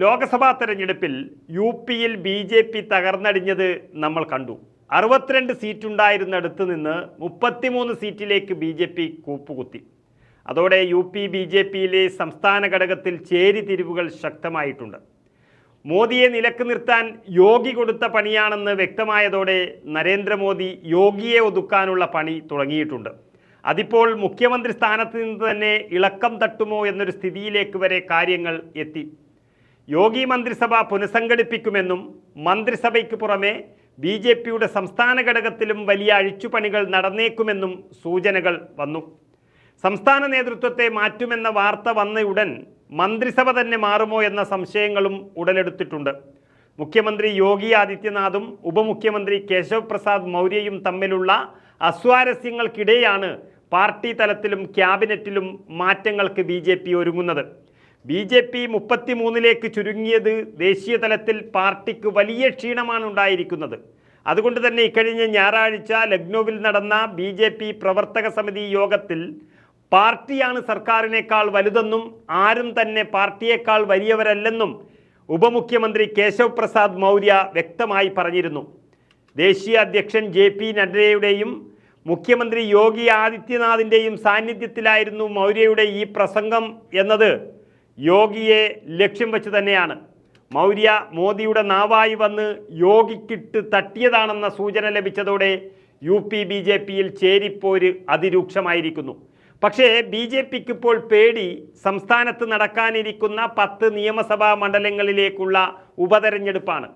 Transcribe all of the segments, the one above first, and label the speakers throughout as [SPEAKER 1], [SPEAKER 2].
[SPEAKER 1] ലോക്സഭാ തെരഞ്ഞെടുപ്പിൽ യു പിയിൽ BJP തകർന്നടിഞ്ഞത് നമ്മൾ കണ്ടു. 62 സീറ്റുണ്ടായിരുന്നിടത്ത് നിന്ന് 33 സീറ്റിലേക്ക് BJP കൂപ്പുകുത്തി. അതോടെ BJPയിലെ സംസ്ഥാന ഘടകത്തിൽ ചേരിതിരിവുകൾ ശക്തമായിട്ടുണ്ട്. മോദിയെ നിലക്ക് നിർത്താൻ യോഗി കൊടുത്ത പണിയാണെന്ന് വ്യക്തമായതോടെ നരേന്ദ്രമോദി യോഗിയെ ഒതുക്കാനുള്ള പണി തുടങ്ങിയിട്ടുണ്ട്. അതിപ്പോൾ മുഖ്യമന്ത്രി സ്ഥാനത്ത് നിന്ന് തന്നെ ഇളക്കം തട്ടുമോ എന്നൊരു സ്ഥിതിയിലേക്ക് വരെ കാര്യങ്ങൾ എത്തി. യോഗി മന്ത്രിസഭ പുനഃസംഘടിപ്പിക്കുമെന്നും മന്ത്രിസഭയ്ക്ക് പുറമെ BJPയുടെ സംസ്ഥാന ഘടകത്തിലും വലിയ അഴിച്ചുപണികൾ നടന്നേക്കുമെന്നും സൂചനകൾ വന്നു. സംസ്ഥാന നേതൃത്വത്തെ മാറ്റുമെന്ന വാർത്ത വന്നയുടൻ മന്ത്രിസഭ തന്നെ മാറുമോ എന്ന സംശയങ്ങളും ഉടലെടുത്തിട്ടുണ്ട്. മുഖ്യമന്ത്രി യോഗി ആദിത്യനാഥും ഉപമുഖ്യമന്ത്രി കേശവ് പ്രസാദ് മൗര്യയും തമ്മിലുള്ള അസ്വാരസ്യങ്ങൾക്കിടെയാണ് പാർട്ടി തലത്തിലും ക്യാബിനറ്റിലും മാറ്റങ്ങൾക്ക് BJP ഒരുങ്ങുന്നത്. BJP 33ലേക്ക് ചുരുങ്ങിയത് ദേശീയ തലത്തിൽ പാർട്ടിക്ക് വലിയ ക്ഷീണമാണ് ഉണ്ടായിരിക്കുന്നത്. അതുകൊണ്ട് തന്നെ ഇക്കഴിഞ്ഞ ഞായറാഴ്ച ലക്നൌവിൽ നടന്ന BJP പ്രവർത്തക സമിതി യോഗത്തിൽ പാർട്ടിയാണ് സർക്കാരിനേക്കാൾ വലുതെന്നും ആരും തന്നെ പാർട്ടിയേക്കാൾ വലിയവരല്ലെന്നും ഉപമുഖ്യമന്ത്രി കേശവ് പ്രസാദ് മൗര്യ വ്യക്തമായി പറഞ്ഞിരുന്നു. ദേശീയ അധ്യക്ഷൻ JP നഡ്ഡയുടെയും മുഖ്യമന്ത്രി യോഗി ആദിത്യനാഥിൻ്റെയും സാന്നിധ്യത്തിലായിരുന്നു മൗര്യയുടെ ഈ പ്രസംഗം എന്നത് യോഗിയെ ലക്ഷ്യം വെച്ച് തന്നെയാണ്. മൗര്യ മോദിയുടെ നാവായി വന്ന് യോഗിക്കിട്ട് തട്ടിയതാണെന്ന സൂചന ലഭിച്ചതോടെ BJPയിൽ ചേരിപ്പോര് അതിരൂക്ഷമായിരിക്കുന്നു. പക്ഷേ BJPക്ക് ഇപ്പോൾ പേടി സംസ്ഥാനത്ത് നടക്കാനിരിക്കുന്ന 10 നിയമസഭാ മണ്ഡലങ്ങളിലേക്കുള്ള ഉപതെരഞ്ഞെടുപ്പാണ്.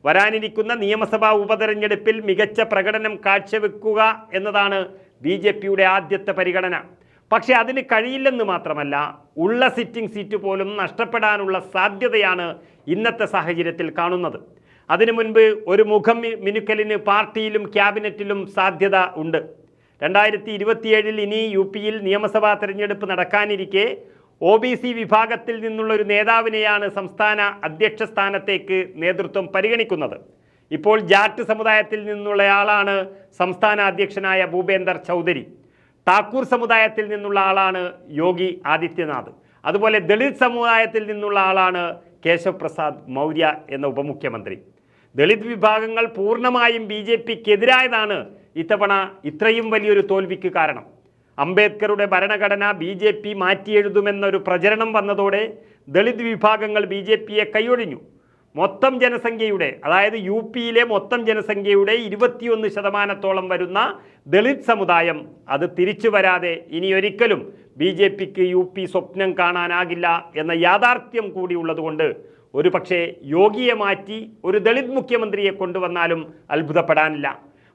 [SPEAKER 1] വരാനിരിക്കുന്ന നിയമസഭാ ഉപതെരഞ്ഞെടുപ്പിൽ മികച്ച പ്രകടനം കാഴ്ചവെക്കുക എന്നതാണ് BJPയുടെ ആദ്യത്തെ പരിഗണന. പക്ഷേ അതിന് കഴിയില്ലെന്ന് മാത്രമല്ല, ഉള്ള സിറ്റിംഗ് സീറ്റ് പോലും നഷ്ടപ്പെടാനുള്ള സാധ്യതയാണ് ഇന്നത്തെ സാഹചര്യത്തിൽ കാണുന്നത്. അതിനു മുൻപ് ഒരു മുഖം മിനുക്കലിന് പാർട്ടിയിലും ക്യാബിനറ്റിലും സാധ്യത ഉണ്ട്. 2027 ഇനി UPയിൽ നിയമസഭാ തെരഞ്ഞെടുപ്പ് നടക്കാനിരിക്കെ OBC വിഭാഗത്തിൽ നിന്നുള്ള ഒരു നേതാവിനെയാണ് സംസ്ഥാന അധ്യക്ഷ സ്ഥാനത്തേക്ക് നേതൃത്വം പരിഗണിക്കുന്നത്. ഇപ്പോൾ ജാട്ട് സമുദായത്തിൽ നിന്നുള്ളയാളാണ് സംസ്ഥാന അധ്യക്ഷനായ ഭൂപേന്ദർ ചൗധരി. താക്കൂർ സമുദായത്തിൽ നിന്നുള്ള ആളാണ് യോഗി ആദിത്യനാഥ്. അതുപോലെ ദളിത് സമുദായത്തിൽ നിന്നുള്ള ആളാണ് കേശവ് പ്രസാദ് മൗര്യ എന്ന ഉപമുഖ്യമന്ത്രി. ദളിത് വിഭാഗങ്ങൾ പൂർണ്ണമായും BJPക്കെതിരായതാണ് ഇത്തവണ ഇത്രയും വലിയൊരു തോൽവിക്ക് കാരണം. അംബേദ്കറുടെ ഭരണഘടന BJP മാറ്റിയെഴുതുമെന്നൊരു പ്രചരണം വന്നതോടെ ദളിത് വിഭാഗങ്ങൾ BJPയെ കൈയൊഴിഞ്ഞു. മൊത്തം ജനസംഖ്യയുടെ, അതായത് UPയിലെ മൊത്തം ജനസംഖ്യയുടെ 21% വരുന്ന ദളിത് സമുദായം അത് തിരിച്ചു വരാതെ ഇനിയൊരിക്കലും BJPക്ക് UP സ്വപ്നം കാണാനാകില്ല എന്ന യാഥാർത്ഥ്യം കൂടി ഉള്ളതുകൊണ്ട് ഒരു പക്ഷേ യോഗിയെ മാറ്റി ഒരു ദളിത് മുഖ്യമന്ത്രിയെ കൊണ്ടുവന്നാലും അത്ഭുതപ്പെടാനില്ല.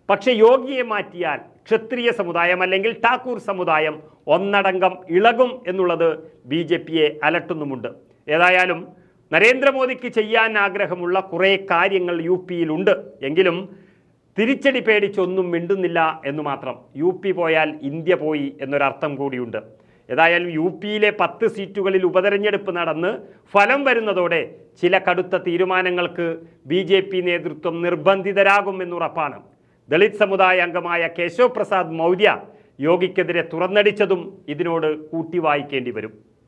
[SPEAKER 1] പക്ഷേ യോഗിയെ മാറ്റിയാൽ ക്ഷത്രിയ സമുദായം അല്ലെങ്കിൽ ഠാക്കൂർ സമുദായം ഒന്നടങ്കം ഇളകും എന്നുള്ളത് BJPയെ അലട്ടുന്നുമുണ്ട്. ഏതായാലും നരേന്ദ്രമോദിക്ക് ചെയ്യാൻ ആഗ്രഹമുള്ള കുറേ കാര്യങ്ങൾ UPയിലുണ്ട്. എങ്കിലും തിരിച്ചടി പേടിച്ചൊന്നും മിണ്ടുന്നില്ല എന്ന് മാത്രം. UP പോയാൽ ഇന്ത്യ പോയി എന്നൊരർത്ഥം കൂടിയുണ്ട്. ഏതായാലും UPയിലെ 10 സീറ്റുകളിൽ ഉപതെരഞ്ഞെടുപ്പ് നടന്ന് ഫലം വരുന്നതോടെ ചില കടുത്ത തീരുമാനങ്ങൾക്ക് BJP നേതൃത്വം നിർബന്ധിതരാകുമെന്നുറപ്പാണ്. ദളിത് സമുദായ അംഗമായ കേശവ് പ്രസാദ് മൗര്യ യോഗിക്കെതിരെ തുറന്നടിച്ചതും ഇതിനോട് കൂട്ടി വായിക്കേണ്ടി വരും.